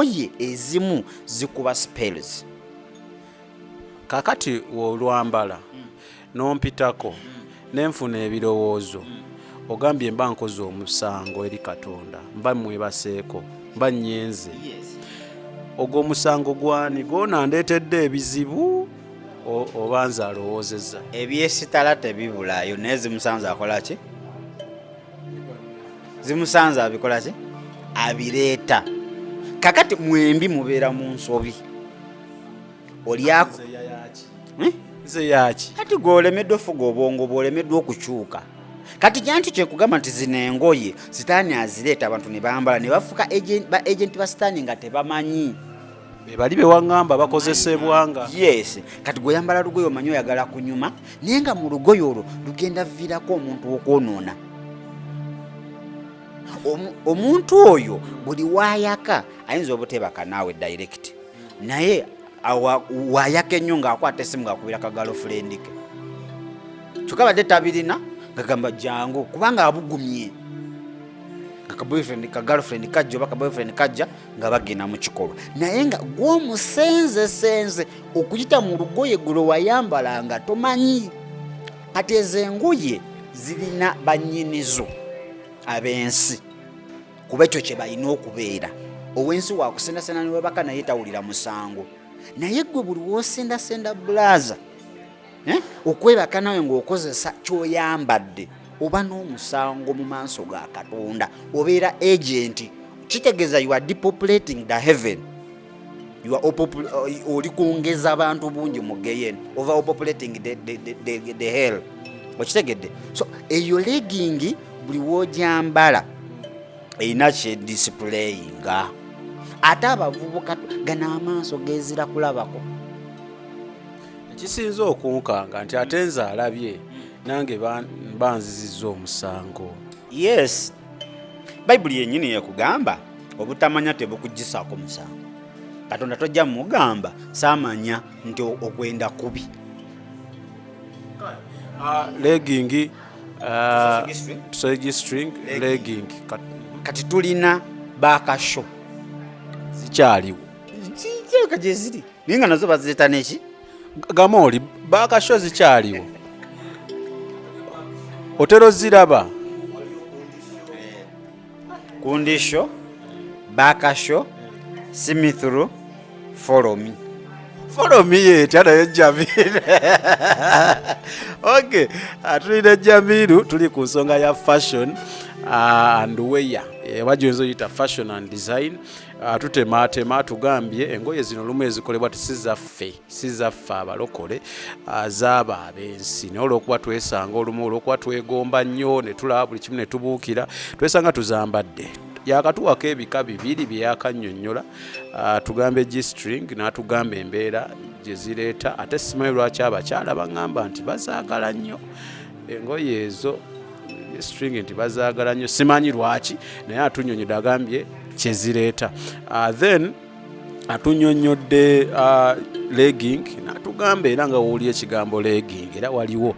engoye ezimu zikuba spells. Kakati olwambala n'ompitako n'enfuna ebirowoozo ogambye mba nkoze omusango eri Katonda, mba mwebaseeko, mba nnyenze. Ogwo omusango gwani gw'onandeetedde ebizibu oba nze alowoozezza? Ebyesitala tebibulayo naye zimusanze akola ki? Zimusanze abikola ki? Abireeta. Kakati mwembi mubeera mu nsobi. Olyako nze yaki kati gwolemeddwa ofuga obwongo bwolemeddwa okukyuka. Kati janti kyekugamba nti zino engoye sitaani azireeta abantu ne bambala ne bafuka ba agenti ba sitaani nga tebamanyi. be bali be waŋŋamba bakozesebwanga. Yes, kati gweyambala lugoye omanyi oyagala kunyuma naye nga mu lugoye olwo lugenda viirako omuntu okwonoona. Omuntu oyo buli waayaka ayinza obutebaka naawe direct naye waayaka ennyo ng'akwata essimu ng'akubira ka girlfriend ke. Kyokka badde tabirina ngagamba jangu kubanga abugumye. Ka girlfriend kajja oba ka boyfriend kajja nga bagenda mu kikolwa. Naye nga gw'omusenze okuyita mu lugoye gulo wayambalanga tomanyi. Kati ezo engoye zirina bannyinizo ab'ensi. Kuba ekyo kye balina okubeera. Ow'ensi waakusendasenda ne webaka naye tawulira musango. Naye gwe buli w'osendasenda bulaza okwebaka nawe ng'okozesa ky'oyambadde oba n'omusango mu maaso ga Katonda obeera agenti. Kitegeeza you are depopulating the heaven. Oli kwongeza abantu bungi mu geyen overpopulating the hell. Okitegedde? So eyo legging buli w'ogyambala erina kyedisplayinga. Ate abavubuka gana amaaso geezira kulabako. Ekisinza okunkanga nti ate nze alabye nange banzizizza omusango. Yes, Bayibuli yennyini yekugamba obutamanya tebukugisaako musango. Katonda tojja mugamba saamanya nti okwenda kubi. Legging registering legging kati tulina baakasho zikyaliwo. Kyeka gye ziri naye nga nazo baziyita neki? Gamooli baakasho zikyaliwo. Otero ziraba kundisho baakasho simithru follow me. Follow me yeti anayo Jamilu. Okay, tulina Jamilu tuli ku nsonga ya fashion and wear. Wajonzo yita fashion and design. Tutematema tugambye engoye zino lumu ezikolebwa sizaffe abalokole zaaba ab'ensi. Naye olw'okuba twesanga olumu olw'okuba twegomba nnyo ne tulaba buli kimu ne tubuukira twesanga tuzambadde. Yakatuwako ebika bibiri bye yakannyonnyola. Tugambe G-string n'atugamba embeera gye zireeta. Ate simanyi lwaki abakyala baŋŋamba nti bazaagala nnyo engoye ezo G-string nti bazaagala nnyo. Simanyi lwaki naye atunnyonnyodde agambye kye zireeta. Then atunnyonnyodde legging n'atugamba era nga wooli ekigambo legging era waliwo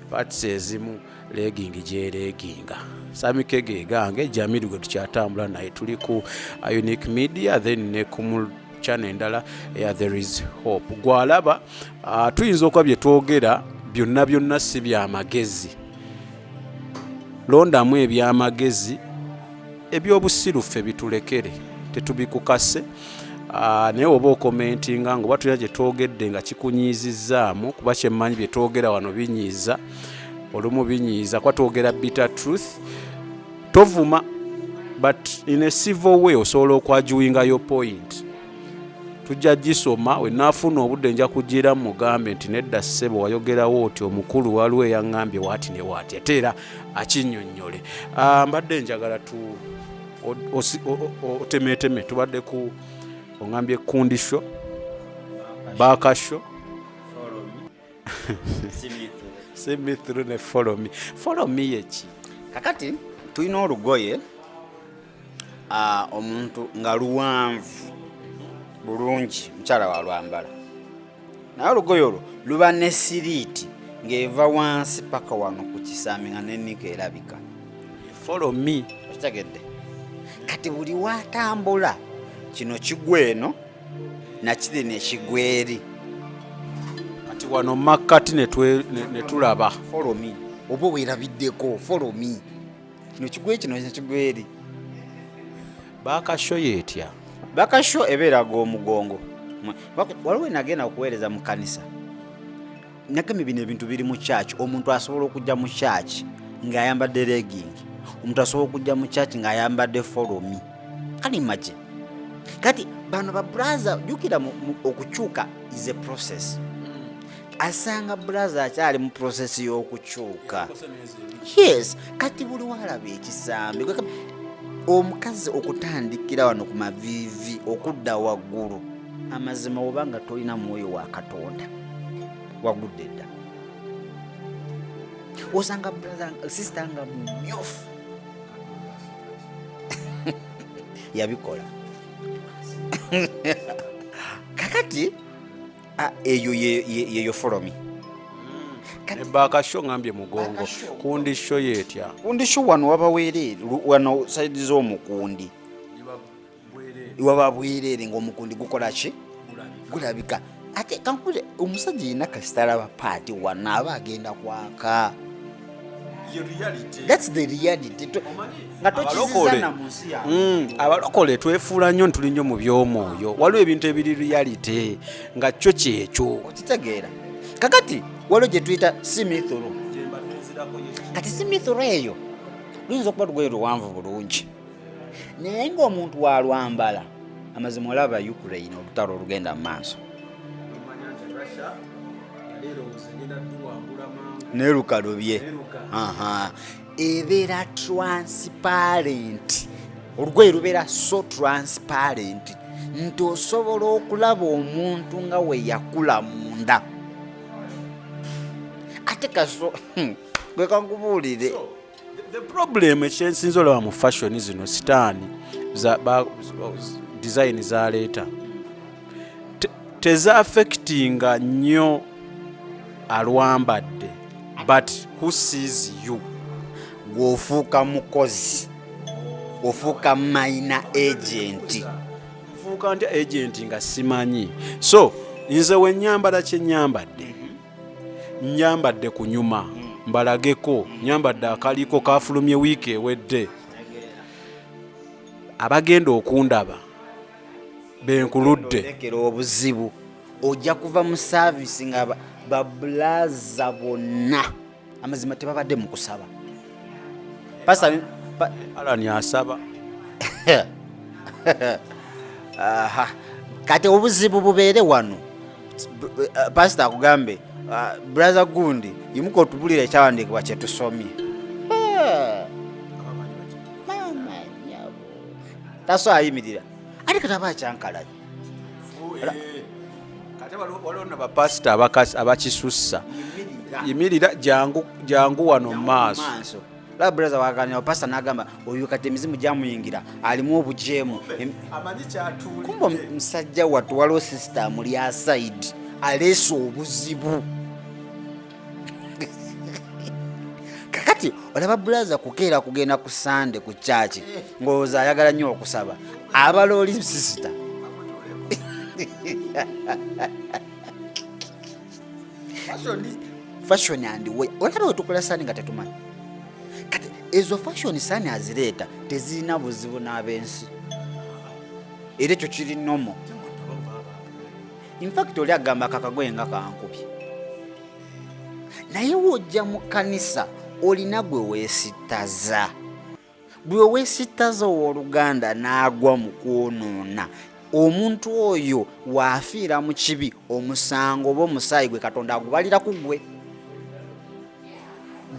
parts ezimu legging gyeregginga. Samikege gange Jamilu gwe tukyatambula naye tuli ku Unique Media then ne ku channel endala There is Hope. Gwalaba tuyinza okuba bye twogera byonna si byamagezi. Londamu ebyamagezi ebyobusirufe bitulekere tetubikukase. Naye oba okomentinga nga oba tulina gye twogedde nga kikunyiizizzaamu kuba kyemmanyi bye twogera wano binyiiza olumu binyiiza kuba twogera bitter truth tovuma but in a civil way osobola okwajuwinga yo point. Tujja gisoma wenaafuna obudde nja kugira mugambe nti nedda ssebo wayogerawo oti omukulu waliwo eyaŋŋambye waati ne waati ate era akinnyonnyole. Mbadde njagala otemeteme tubadde ku ongambye kundisho baakasho simithru ne follow me yeki. Kakati tulina olugoye omuntu nga luwanvu bulungi mukyala walwambala naye olugoye olwo luba ne siriiti ng'eva wansi paka wano ku kisambi nga n'ennika erabika. Follow me. Okitegedde? Kati buli watambula kino kigweno na kiri ne kigweri kati wano makkati ne tulaba follow me oba weerabiddeko follow me kino kigweri bakasho yetya bakasho ebeeraga omugongo waliwo nagenda okuweereza mu kanisa nakame bino ebintu biri mu church omuntu asobola okujja mu church ng'ayambadde legging omuntu asobola okujja mu church ng'ayambadde follow me kali maje kati bano ba brother jukira okukyuka is a process asanga brother akyali mu process y'okukyuka yes kati buli walaba ekisambi omukazi okutandikira wano ku mavivi okudda waggulu amazima obanga tolina mwoyo wa Katonda wagudde dda osanga brother sister nga mumyofu yabikola kakati eyo yeyo follow me bakasho ngambye mugongo kundi sho yetya kundi sho wano wabaweerere wano side z'omukundi wababweerere ng'omukundi gukola ki gulabika ate kankule omusajja yina kasitalaba paati wano aba agenda kwaka that's the reality nga tokizizana mu nsi yange abalokole twefuula nnyo ntuli nnyo mu by'omwoyo waliwo ebintu ebiri reality nga kyo kyekyo okitegeera kakati waliwo gye tuyita simithulu kati simithulu eyo luyinza okuba lugoye luwanvu bulungi naye ng'omuntu walwambala amazima olaba Ukraine olutalo olugenda mu maaso nerukalubye ebeera transparent olugoye lubeera so transparent nti osobola okulaba omuntu nga we yakula munda ate kaso bwekankubuulire the problem ekyensinza olaba mu fashion zino sitani design zaleeta teza-affectinga nnyo alwambadde but who sees you gwofuuka mukozi ofuuka minor agent fuuka ntya agent nga simanyi so nze we nyambala kye nyambadde nyambadde ku nyuma mbalageko nyambadde akaliko kafulumye wiiki ewedde abagenda okundaba benkuludde lekera obuzibu ojja kuva mu service nga babulaza bonna amazima tebabadde mu kusaba alani asaba kati obuzibu bubeere wano pastor akugambe brother gundi yimuka otubulira ekyawandiikibwa kye tusomye taso ayimirira ate kati aba akyankalanye kati waliwo nabapasita abakisussa yimirira jangu wano mu maaso laba brother waganira pastor n'agamba oyo kati emizimu gyamuyingira alimu obujeemu kumba musajja wattu waliwo sister muli aside aleese obuzibu kakati olaba brother kukeera kugenda ku Sunday ku church ng'olowooza ayagala nnyo okusaba abala oli sister fashion and way olaba wetukola sani nga tetumanyi kati ezo fashion sani azireeta tezirina buzibu n'ab'ensi era ekyo kiri nomo in fact oli agamba akakagoye nga kankubye naye wojja mu kanisa olina gwe weesittaza bwe weesittaza owooluganda n'agwa mu kwonoona omuntu oyo waafiira mu kibi omusango oba omusaayi gwe Katonda agubalira ku gwe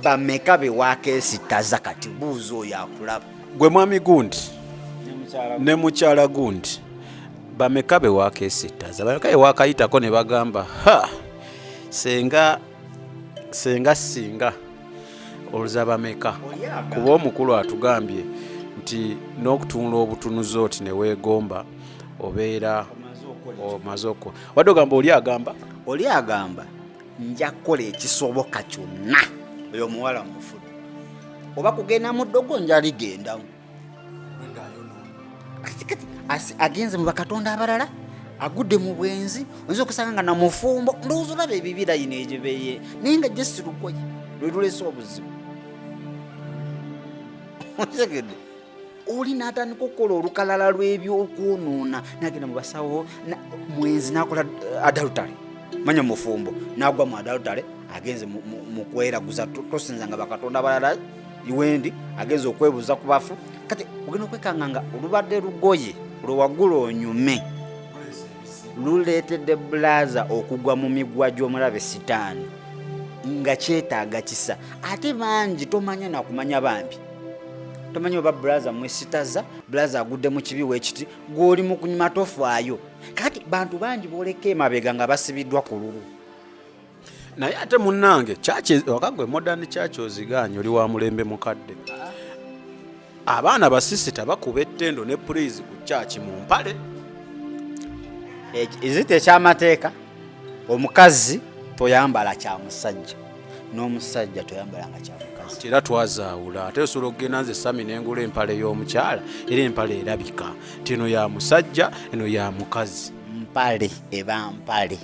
bameka be waakeesittaza kati buuza oyo akulaba gwe mwami gundi ne mukyala gundi bameka be waakeesittaza bameka be waakayitako ne bagamba senga oluza bameka kuba omukulu atugambye nti n'okutunula obutunuzi oti ne weegomba obeera omaze okwo wadde ogamba oli agamba nja kukola ekisoboka kyonna oyo omuwala mufudde oba kugenda mu ddogo nja ligendamu kati agenze mu bakatonda abalala agudde mu bwenzi oyinza okusanga nga namufumbo ndowooza olaba ebibira yino egibeye naye nga gye si lugoye lwe luleese obuzibu otegedde oli n'atandika okukola olukalala lw'ebyokwonoona nagenda mu basawo mwenzi n'akola adalutale manya mufumbo n'agwa mu adalutale agenze mu kweraguza tosinza nga bakatonda abalala iwendi agenze okwebuuza ku bafu kati ogenda okwekanga nga olubadde lugoye lwe waggula onyume luleetedde bulaza okugwa mu migwa gy'omulabe sitani nga kyetaaga kisa ate bangi tomanya nakumanya bambi tomanyi oba bulaza mwesitaza bulaza agudde mu kibi weekiti gw'oli mu kunyuma tofaayo kati bantu bangi booleka emabega nga basibiddwa ku lulu naye ate munnange wakagwe modern church oziganye oli wa mulembe mukadde abaana basisita bakuba ettendo ne purize ku church mu mpale ezite ekyamateeka omukazi toyambala kya musajja n'omusajja toyambala nga kya mukazi era twazaawula ate osobola okugenda nze sami nengula empale y'omukyala era empale erabika nti eno ya musajja eno ya mukazi mpale eba mpale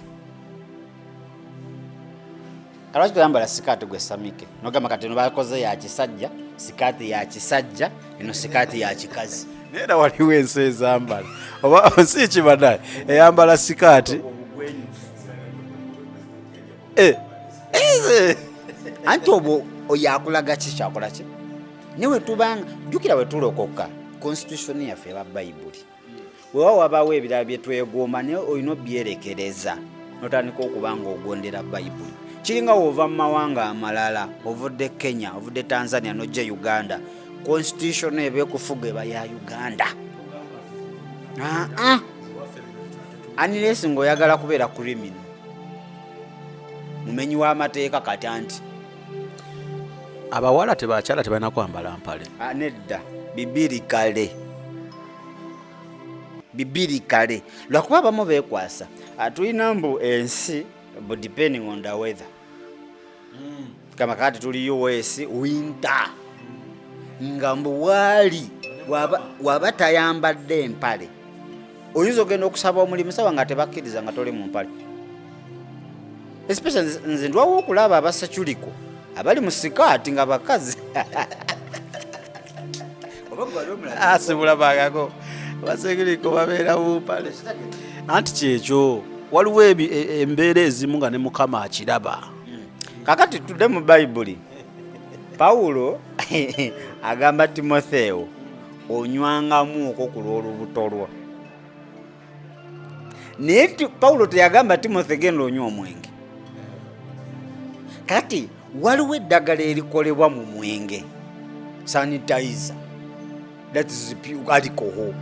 kalwaki toyambala sikaati gwe samike nogamba kati eno bakoze ya kisajja sikaati ya kisajja eno sikaati ya kikazi neera waliwo ensi ezambala oba si kibadaye eyambala sikaati anti obwo oyakulaga ki kyakola ki newe tubanga jjukira we tulokoka constitution yaffe eba bayibuli wewa wabawo ebirala byetwegomba naye olina obyerekereza notandika okuba nga ogondera bayibuli kiringa woova mu mawanga amalala ovudde Kenya ovudde Tanzania nojja Uganda constitution eba ekufuga eba ya Uganda unless ng'oyagala kubeera criminal mumenyi w'amateeka kati anti abawala tebakyala tebalina kwambala mpale nedda bibiri kale lwakuba abamu beekwasa tulina mbu ensi bu depending on the weather kama kati tuli US winter nga mbu waali waba tayambadde empale oyinza ogenda okusaba omulimu sawa nga tebakkiriza nga toli mu mpale especially nze ndwawo okulaba abaseculiko abali mu sikaati nga bakazi sibulabagako baseculiko babeera mu mpale anti kyekyo waliwo embeera ezimu nga ne mukama akiraba kakati tudde mu bayibuli Pawulo agamba Timotheo onywangamu okwo ku lw'olubuto lwo naye Pawulo teyagamba Timotheo genda onywa omwenge kati waliwo eddagala erikolebwa mu mwenge sanitizer that is pure alcohol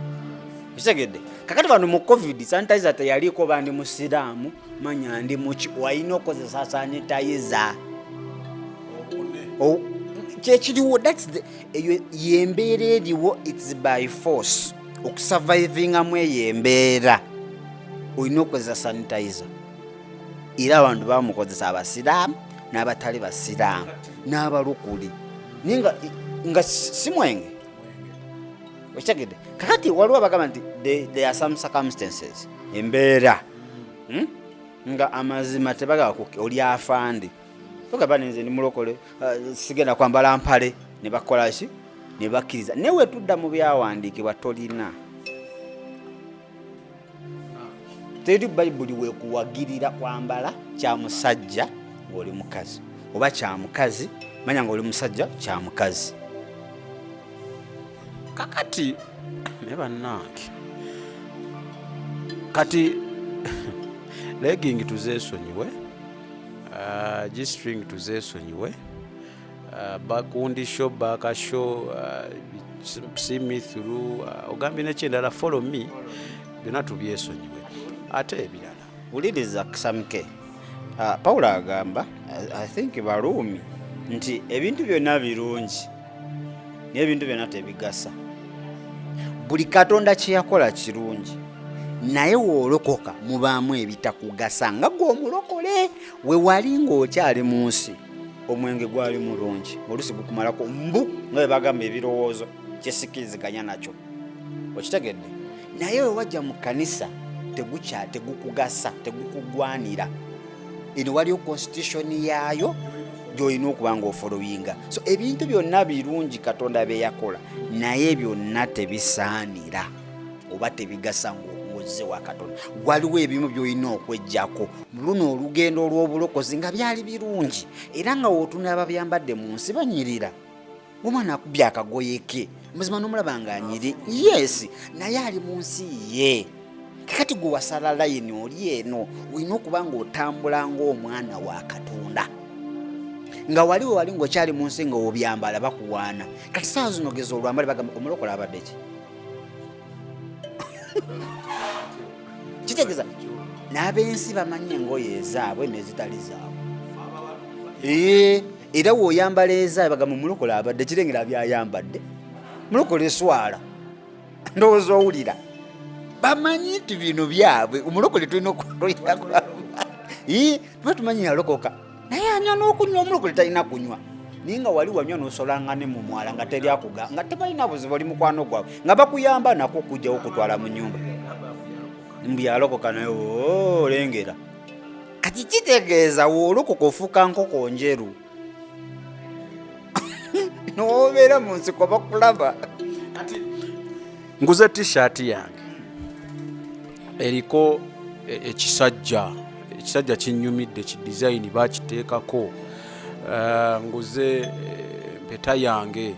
kisegedde kakati bano mu covid sanitizer teyaliko bandi musiraamu manya ndi muki walina okozesa sanitizer kyekiriwo that's the yembeera eriwo its by force okusurvivingamu eyo embeera olina okozesa sanitizer era abantu bamukozesa abasiraamu n'abatali basiraamu n'abalukuli nga si mwenge okitegedde kakati waliwo abagamba nti there are some circumstances embeera nga amazima tebagakuke oli afandi togamba nenze ndi mulokole sigenda kwambala mpale ne bakola ki ne bakkiriza newe tudda mu byawandiikibwa tolina teri bayibuli weekuwagirira kwambala kya musajja ng'oli mukazi oba kya mukazi manya ng'oli musajja kya mukazi kakati ne bannange kati legging tuzeesonyiwe G-string tuzeesonyiwe bakundisho bakasho see me through ogambye nekyendala follow me byonna tubyesonyiwe ate ebirala wuliriza kusamike Pawulo agamba I think Baruumi nti ebintu byonna birungi n'ebintu byonna tebigasa buli katonda kye yakola kirungi naye woolokoka mubaamu ebitakugasa nga gw'omulokole we wali ng'okyali mu nsi omwenge gwali mulungi olusi gukumalako mbu nga bwe bagamba ebirowoozo kyesikiriziganya nakyo okitegedde naye wajja mu kanisa tegukugasa tegukugwanira. Eno waliyo constitution yaayo gy'olina okuba ng'ofolowinga. So ebintu byonna birungi Katonda bye yakola, naye byonna tebisaanira oba tebigasa ng'ozze wa Katonda. Waliwo ebimu by'olina okweggyako mu luno olugendo olw'obulokozi nga byali birungi, era nga wootunula ababyambadde mu nsi banyirira. Omwana akubye akagoye ke muzima n'omulaba ng'anyiri, yes, naye ali mu nsi ye. Kakati gwe wasala layini oli eno olina okuba ng'otambula ng'omwana wa Katonda. Nga wali ng'okyali mu nsi nga obyambala bakuwaana. Kati saa zino geza olwambale bagamba omulokole abadde ki? Kitegeeza n'ab'ensi bamanyi engoye ezaabwe n'ezitali zaabwe. Era w'oyambala ezaabwe bagamba omulokole abadde, kirengera byayambadde. Mulokole swala ndowooza owulira. Bamanyi nti bino byabwe omulokole tulina okuloyera. Tuba tumanyi yalokoka naye anywa n'okunywa, omulokole talina kunywa. Naye nga wali wanywa n'osolanga ne mu mwala nga teri akuga, nga tebalina buzibu oli mukwano gwabwe, nga bakuyamba nako okujjawo okutwala mu nnyumba. Mbu yalokoka naye olengera. Kati kitegeeza w'olokoka ofuuka nkoko njeru. N'obeera mu nsiko bakulaba. Nguze t-shirt yange eriko ekisajja kinyumidde, kidizayini bakiteekako. Nguze empeta yange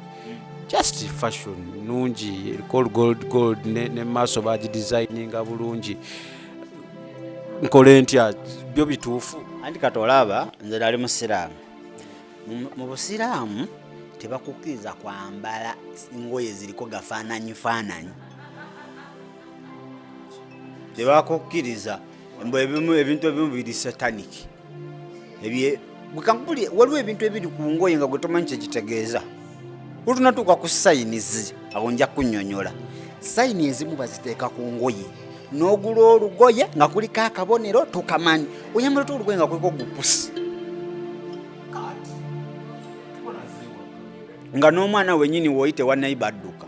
just fashion nungi, eriko gold ne maaso bagidizayininga bulungi. Nkole ntya byo bituufu? Anti kati olaba nze nali musiraamu. Mu busiraamu tebakukkiriza kwambala ngoye ziriko gafaananyi. Tebakukkiriza ebintu ebimu biri satanic. Waliwo ebintu ebiri ku ngoye nga gwe tomanyi kyekitegeeza. Lutunatuuka ku sayinizi awo nja kunnyonnyola. Sayini ezimu baziteeka ku ngoye, n'ogula olugoye nga kuliko akabonero tokamanyi. Oyambala otya olugoye nga kuliko gupusi, nga n'omwana wennyini w'oyite wannayiba adduka.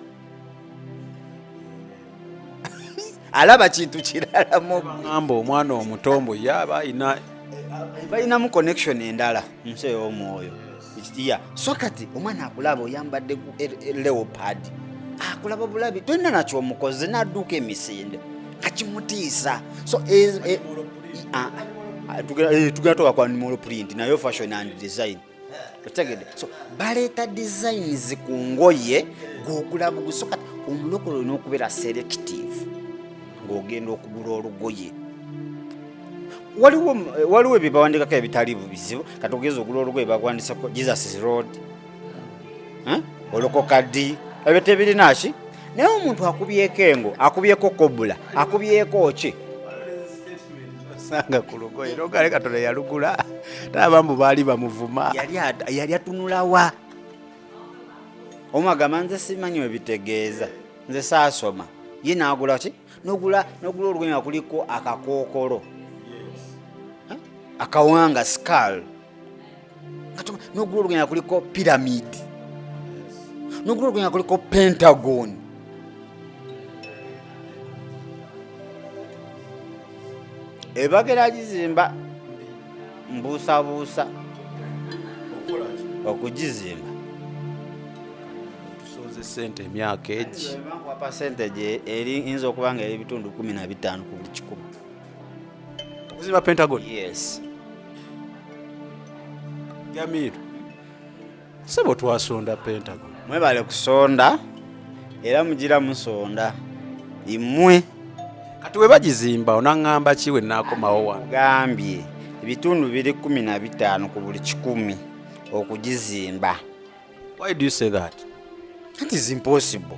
Alaba kintu kirala mu ngamba omwana omutombo yaba balinamu connection endala nsi ey'omwoyo. So kati omwana akulaba oyambadde leopard, akulaba bulabi tolina nakyo omukozi n'adduka emisinde kakimutiisa. So tugenda toka kwa animal print nayo fashion and design. So baleeta designs ku ngoye g'okulaba gusoka. Omulokole olina okubeera selective ng'ogenda okugula olugoye. Waliwo ebyo bawandikako ebitali bizibu. Kati ogeza ogula olugoye bakwandisako Jesus Road, olokoka ddi, ebyo tebirina ki. Naye omuntu akubyeko engo, akubyeko kobula, akubyeko ki sanga ku lugoye nogale Katonda yalugula, n'abamu baali bamuvuma. Yali atunulawa. Omagamba nze simanyi webitegeeza, nze saasoma. Ye n'agula ki? N'ogula olugoye nga kuliko akakookolo, akawanga skull. N'ogula olugoye nga kuliko pyramid, n'ogula olugoye nga kuliko pentagon. Ebagera gizimba mbuusabuusa okugizimba. Tusoze sente emyaka egi. Kwa percentage eri okuba nga eri bitundu 15 ku buli 100. Okuzimba Pentagon? Yes. Jamilu, sebo twasonda Pentagon. Mwebale kusonda era mugira musonda imwe. Kati we bagizimba onangamba ki we nakomawo wa? Gambye ebitundu biri 15 ku buli 100 okugizimba. Why do you say that? It is impossible.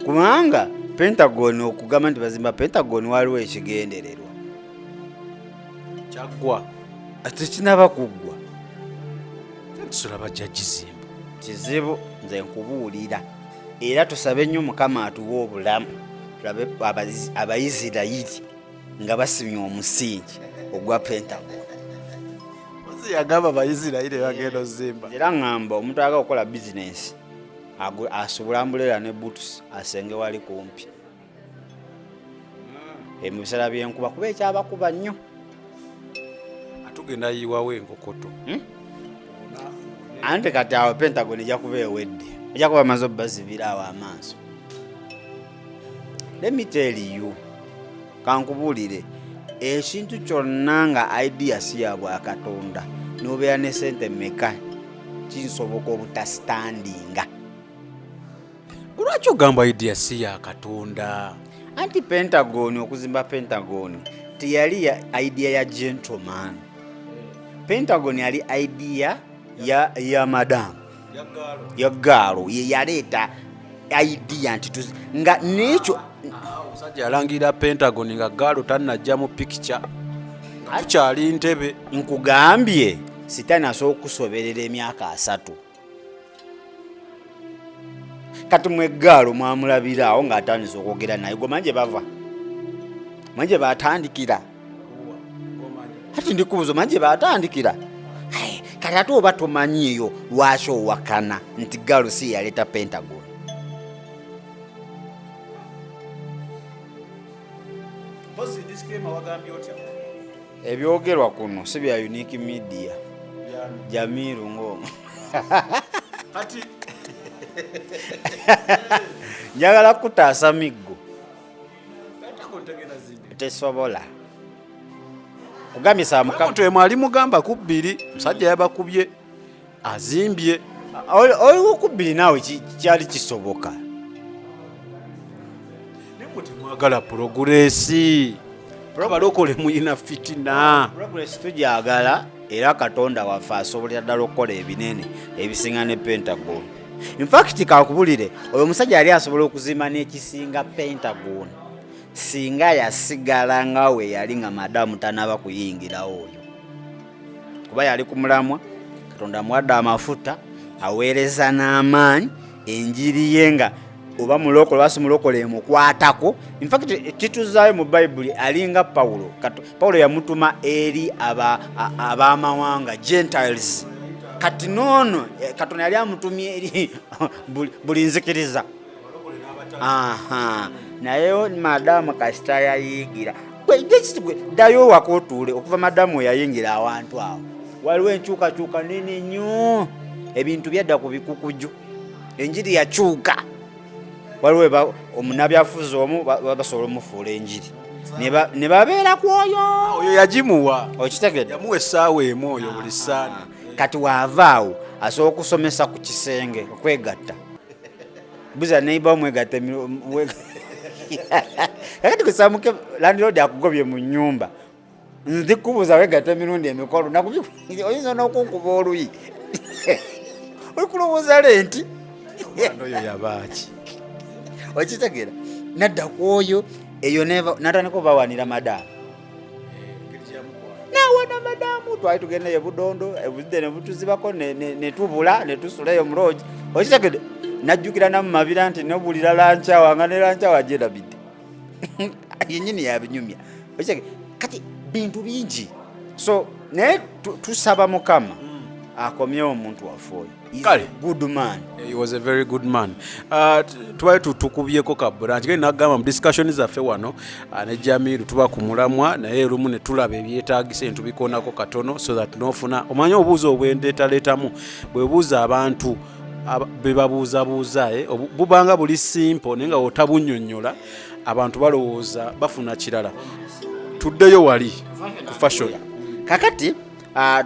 Kubanga Pentagon okugamba nti bazimba Pentagon waliwo ekigendererwa. Kyaggwa. Ate kinaba kuggwa. Tusula bajja gizimba. Kizibu nze nkubuulira. Era tusabe nnyo Mukama atuwa obulamu. Tulabe Abayisirayiri nga basimye omusingi ogwa Pentagon. Yagamba Abayisirayiri bagenda ozimba. Era ngamba omuntu aga okukola business asobola ambulera ne boots asenge wali kumpi mu biseera by'enkuba kuba ekyabakuba nnyo atugenda yiwawo enkokoto anti kati awo Pentagon ejja kuba ewedde ejja kuba amaze obbazibira awo amaaso. Let me tell you, kankubuulire ekintu kyonna nga idea si ya bwa Katonda n'obeera ne sente mmeka kinsoboka obutasitandinga. Lwaki ogamba idea si ya Katonda? Anti Pentagon, okuzimba Pentagon teyali idea ya gentleman. Pentagon yali idea ya madam ya gaalo ye yaleeta idea nti nga nekyo omusajja yalangira Pentagon nga gaalo tannajja mu picture nga tukyali ntebe. Nkugambye sitani asobola okusoberera emyaka 3 kati mwe gaalo mwamulabiraawo ng'atandise okwogera naye gwe manje bava manje batandikira ati ndikubuzo manje batandikira kati ate oba tomanyiyo lwaki owakana nti gaalo si yaleeta Pentagon. Ebyogerwa kuno si bya Unique Media Jamilu ng'omu njagala kutaasa miggo tesobola kugambye saa mukamuntu emwali mugamba ku 2 musajja yabakubye azimbye oliwo ku 2 naawe kyali kisoboka mwagala progresi abalokole muyina fitina progresi tujagala era Katonda waffe asobolera ddala okukola ebinene ebisinga ne Pentagon. In fact kakubulire oyo musajja yali asobola okuzimba n'ekisinga Pentagon singa yasigala nga we yali nga madamu tanaba kuyingirawo oyo kuba yali ku mulamwa Katonda mwadde amafuta aweereza n'amaanyi enjiri ye nga oba mulokole basi mulokole emukwatako. In fact kituzaayo mu Bible alinga Paulo yamutuma eri abamawanga Gentiles kati nono Katonda yali amutumye eri buli nzikiriza. Naye madamu kasita yayingira ddayo wakotuule okuva madamu yayingira awantu awo waliwo enkyukakyuka nene nnyo ebintu byadda ku bikukuju enjiri yakyuka waliwo omunabyafuzi omu basobola omufuula enjiri ne babeera ku oyo yagimuwa okitegedde yamuwa essaawa emu oyo buli saana. Kati waavaawo asobola okusomesa ku kisenge okwegatta buza neiba omwegatta kakati kusamuke landlord akugobye mu nnyumba nzikubuza wegatta emirundi emikolo oyinza n'okunkuba oluyi okulowooza lenti oyo yabaaki okitegeera nadda ku oyo eyo natandika obawanira madamu nawana madamu twali tugendeyo budondo ebuzidde ne butuzibako netubula netusulayo muloogi okitegeera najjukira namu mabira nti nobulira lancawa nga ne lancawa gyerabidde yenyini yabinyumya okitegeera kati bintu bingi so naye tusaba Mukama akomyewo omuntu waffe oyo. Good man. He was a very good man. Tubaye tukubyeko kabranch gani nagamba mu discussion zaffe wano ne Jamilu tuba ku mulamwa naye lumu ne tulaba ebyetaagisa entubikonako katono so that nofuna omanya obuuzo obwendeetaleetamu bwebuuza abantu bebabuuzabuuza bubanga buli simple naye nga otabunnyonnyola abantu balowooza bafuna kirala. Tuddeyo wali ku fashion kakati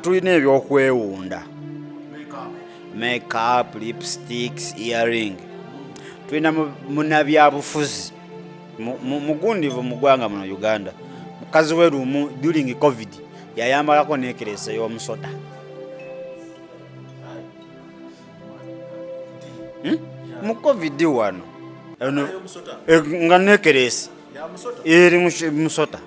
tulina ebyokwewunda makeup, lipsticks, earring. Tulina munabyabufuzi mugundivu mu ggwanga muno Uganda. Mukazi we lumu during COVID yayambalako nekeresa y'omusota. Mu COVID wano nga nekeresa eri musota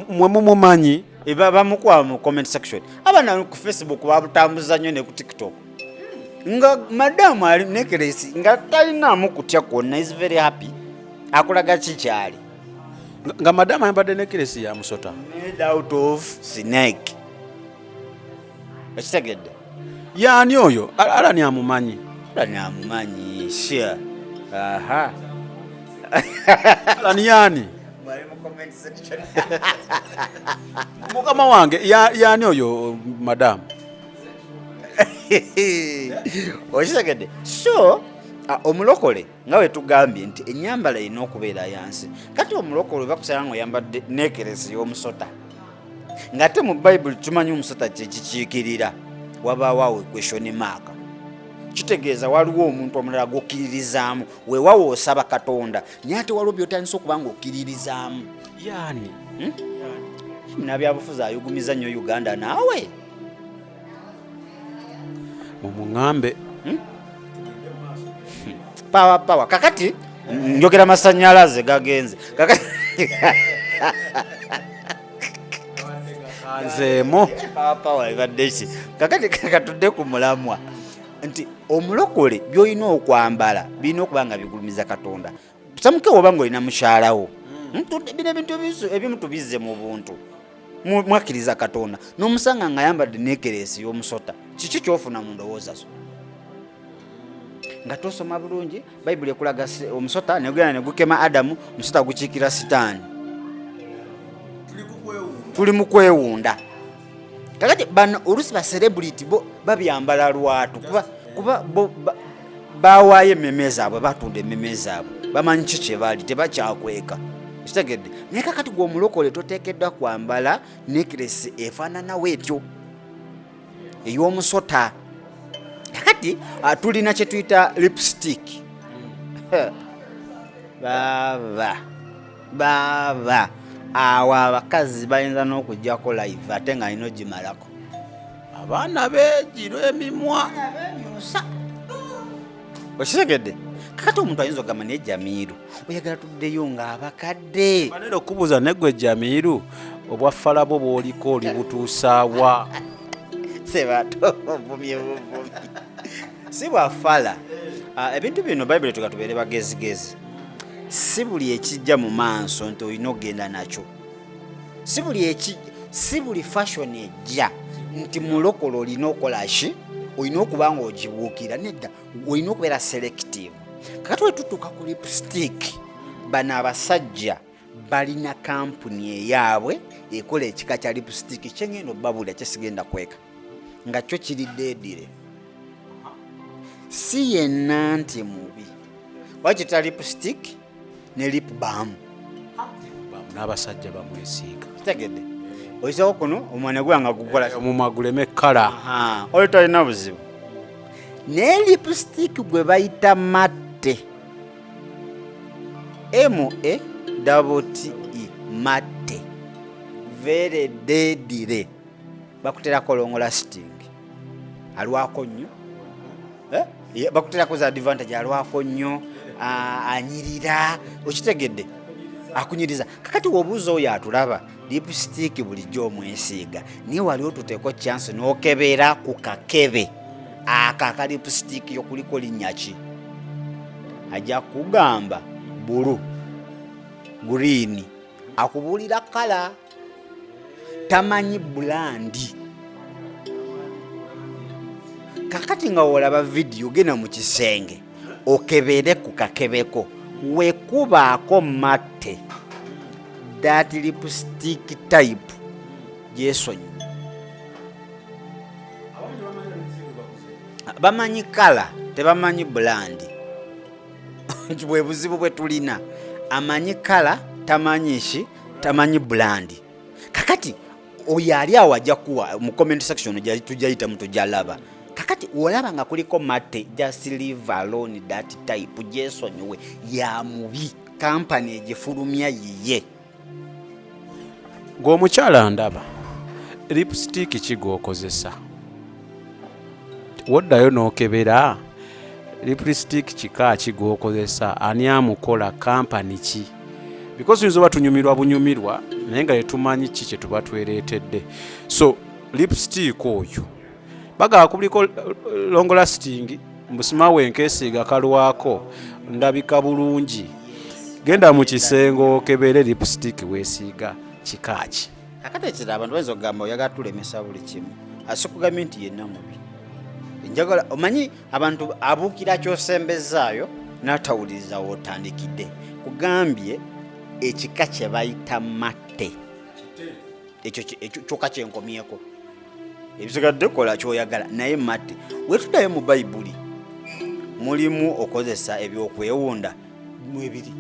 mwe mumumanyi bamukwa mu comment section abana ku Facebook babutambuza nnyo ne ku TikTok nga madamu ali nekeresi nga talinamu kutya kwonna is very happy akulaga kikyali nga madamu ayambadde nekeresi ya musota made out of snake ekitegedde Yaani oyo alani amumanyi. Alani amumanyi sure. Aha. Alani yani. Mwali mu comment section. Mukama wange yaani oyo madam. Okitegedde. So omulokole nga we tugambye nti ennyambala erina okubeera yansi. Kati omulokole bakusanga ng'oyambadde neekeresi y'omusota. Ng'ate mu Bayibuli tumanyi omusota kye kikiikirira. Wabaawo awo question mark. Kitegeeza waliwo omuntu omulala gwokkiririzaamu weewawo osaba Katonda naye ate waliwo by'otandisa okuba ng'okkiririzaamu. Yaani Munnabyabufuzi ayugumiza nnyo Uganda naawe. mumuŋŋambe. Pawa kakati njogera masannyalaze gagenze kakati Nzeemo pawa ebadde ki kakati kakatudde ku mulamwa nti omulokole by'olina okwambala birina okuba nga bigulumiza Katonda. Samuke oba ng'olina mukyalawo bino ebintu ebimu tubizze mu buntu mwakkiriza Katonda n'omusanga ng'ayambadde neekeresi y'omusota kiki ky'ofuna mu ndowooza zo nga tosoma bulungi Bayibuli ekulaga omusota negenda ne gukema Adamu omusota gukiikira sitani. Tuli mu kwewunda kakati bano oluusi ba celebrity bo babyambala lwatu kuba bawaayo emmeme zaabwe batunda emmeme zaabwe bamanyi ki kye baali tebakyakweka kitegedde. Naye kakati gwe omulokole toteekeddwa kwambala nekeresi efaananawo etyo ey'omusota. Kakati tulina kye tuyita lipstick. Baba awo abakazi bayinza n'okuggyako live ate nga alina ogimalako. abaana beegiro emimwa. Okitegedde. Kakati omuntu ayinza okugamba naye Jamilu oyagala tuddeyo ng'abakadde. Manera okubuuza neggwe Jamilu obwaffalabo bw'oliko oli butuusaawa? Sebato bumye si bwafala. Ebintu bino Bayibuli tubeere bagezigezi. Si buli ekijja mu maaso nti olina okgenda nakyo. Si buli fashion ejja nti mulokole olina okukola ki olina okuba nga ogibuukira. Nedda olina okubeera selective. Kakati wetutuuka ku lipstick bano abasajja balina kampuni eyaabwe ekola ekika kya lipstick kyengenda obbabulira kyesigenda kweka nga kyo kiriddeedire. Si yenna nti mubi wakita lipstick ne lip balm n'abasajja bamwesiiga. kitegedde oyisako kuno omwana gwanga gukola omumwa guleme ekkala. oyo talina buzibu. Ne lipstick gwe bayita matte MATTE matte very deadly bakuterako long lasting alwako nnyo bakuterako za advantage alwako nnyo anyirira okitegedde akunyiriza. Kakati wobuuza oyo atulaba lipstick bulijjo omwesiiga niye wali otuteeko chance n'okebera ku kakebe aka lipstick yokuliko linnya ki ajja kugamba bulu green akubuulira kala tamanyi bulandi. Kakati nga olaba video gena mu kisenge okebere ku kakebeko wekubaako matte that lipstick type gyesonyi bamanyi kala tebamanyi bulandi. Bwe buzibu bwe tulina amanyi kala tamanyi ki tamanyi bulandi. Kakati oyo ali awo ajja kuwa mu comment section tujayita mutujalaba. Kakati olaba nga kuliko matte just leave alone that type gyesonyiwe ya mubi kampani egifulumya yiye. Ng'omukyala ndaba lipstick kigwokozesa woddayo n'okebera lipstick kika kigwokozesa ani amukola kampani ki because tuyinza oba tunyumirwa bunyumirwa naye nga tetumanyi ki kye tuba twereetedde. So lipstick oyo bagala kuliko long lasting musimawe enkesiiga kalwako ndabika bulungi. Genda mu kisenge okebere lipstick weesiiga kikaaki. Kakati ekira abantu bayinza okugamba oyagala tulemesa buli kimu asikugambye nti yenna mubi njagala omanyi abantu abuukira kyosembezaayo n'atawuliriza w'otandikidde kugambye ekika kye bayita matte ekyo kyokka kyenkomyeko ebisigadde kola kyoyagala naye matte wetuddayo mu bayibuli mulimu okozesa ebyokwewunda mwebiri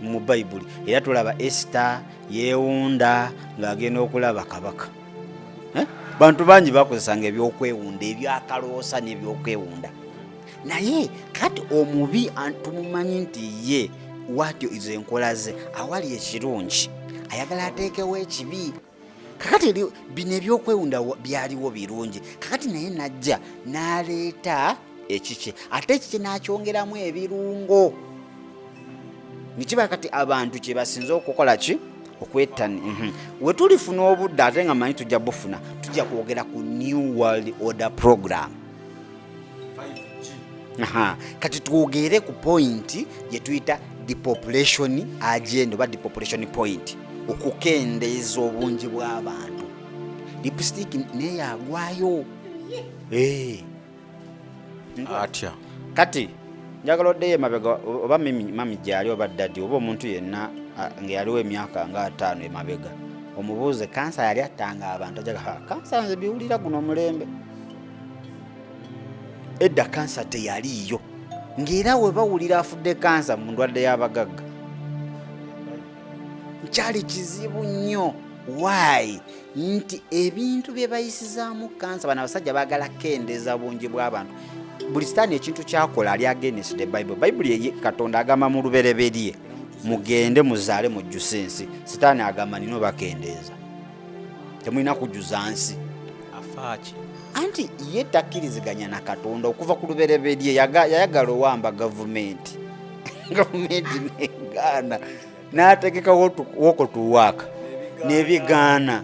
mu bayibuli era tulaba Esther yeewunda ng'agenda okulaba kabaka. Bantu bangi bakozesanga ebyokwewunda ebyakaloosa n'ebyokwewunda naye kati omubi tumumanyi nti ye watyo izo enkola ze awali ekirungi ayagala ateekewo ekibi. Kakati bino ebyokwewunda byaliwo birungi kakati naye najja n'aleeta ekike ate ekike n'akyongeramu ebirungo nikiba kati abantu kye basinze okukola ki okwetani. We tulifuna obudde ate nga manyi tujja bufuna tujja kwogera ku New World Order Program. Kati twogere ku point gye tuyita depopulation agenda oba depopulation point okukendeeza obungi bw'abantu. Lipstick neyagwayo atya kati njagala oddeyo emabega oba mami gyali oba ddadi oba omuntu yenna ngeyaliwo emyaka nga 5 emabega omubuuze kansa yali attanga abantu ajaga kansa nze biwulira guno omulembe. Edda kansa teyaliiyo ng'era we bawulira afudde kansa mu ndwadde y'abagagga nkyali kizibu nnyo. Why? Nti ebintu bye bayisizaamu kansa bano abasajja baagala kendeeza bungi bw'abantu. Buli sitaani ekintu kyakola ali against the Bible. Bible ye Katonda agamba mu lubereberye mugende muzaale mujjuse ensi. Sitaani agamba nino bakendeeza temulina kujjuza nsi afaaki anti ye takkiriziganya na Katonda okuva ku lubereberye yayagala owamba gavumenti gavumenti negaana n'ategeka woko tuwaaka nebigaana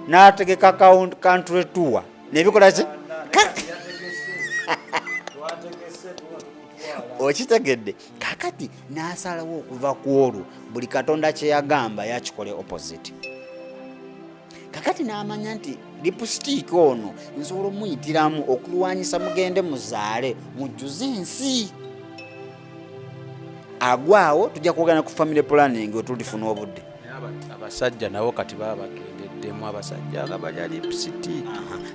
n'ategeka country tour nebikola ki okitegedde kakati n'asalawo okuva ku olwo buli Katonda kye yagamba yakikole opposite. Kakati n'amanya nti lipstick ono nsobola omuyitiramu okulwanyisa mugende muzaale mujjuze ensi. Agwawo tujja kwogana ku family planning otulifuna obudde. Abasajja nabo kati baba bagendeddemu abasajja nga balya lipstick.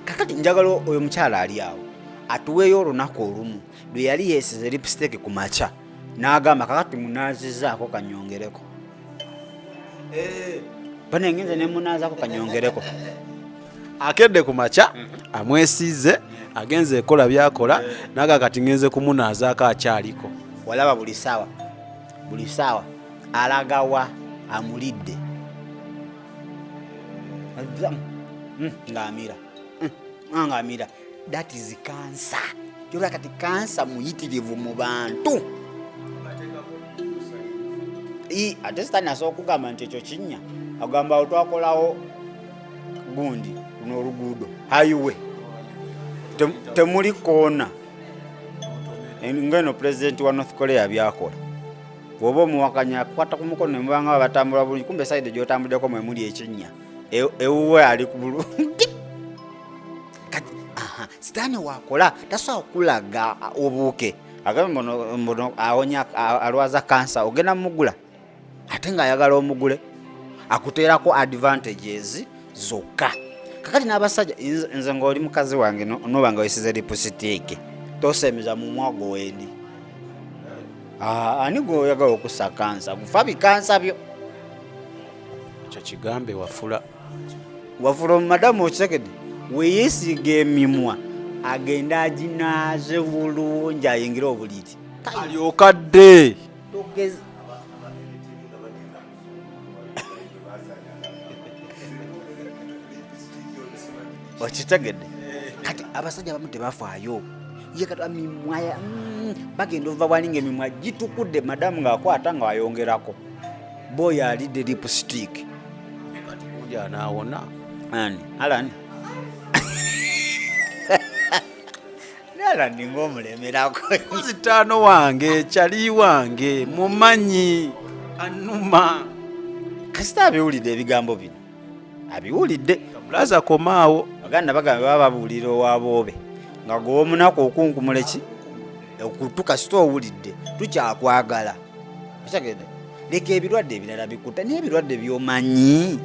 Kakati njagala oyo mukyala ali awo atuweeyo olunaku olumu lwe yali yeesize lipstick ku makya n'agamba kakati munaazizaako kanyongereko. Bane ngenze ne munaazaako kanyongereko. Akedde ku makya amwesize agenze ekola byakola naga kati ngenze kumunaazaako akyaliko. Walaba buli saawa alagawa amulidde ng'amira. That is cancer. Yola kati cancer muyitirivu mu bantu. Ate sitaani asobola okugamba nti ekyo kinnya agamba otwakolawo gundi luno oluguudo highway temuli koona ngeno president wa North Korea byakola bw'oba omuwakanya akwata ku mukono ne mubanga batambula bulungi kumbe side gy'otambuddeko mwe muli ekinnya ewuwe ali ku bulungi. Kati sitaani wakola tasobola kulaga obuuke agambe mbono awonya alwaza kansa ogenda mugula ate ng'ayagala omugule akuteerako advantages zokka. Kakati n'abasajja nze ng'oli mukazi wange noba nga wesize lipstick tosemeza mu mwago wendi ani gweoyagala okussa kansa gufa bikansa byo ekyo kigambe wafula madamu okitegedde weyeesiga emimwa agenda aginaaze bulungi ayingira obuliri alyokadde okitegedde. Kati abasajja abamu tebafaayo ye kati mimwaya bagenda ova bwalinga emimwa gitukudde madamu ng'akwata nga wayongerako boyo alidde lipstick kati kulya anaawona Alani Alani ng'omulemerako zitaano wange kyali wange mumanyi anuma kasita abiwulidde ebigambo bino abiwulidde mulaza komaawo baganda bagamba baba babuulira owaboobe nga gw'omunaku okunkumuleki okutukasita owulidde tukyakwagala okyagenda leka ebirwadde ebirala bikutta naye ebirwadde byomanyi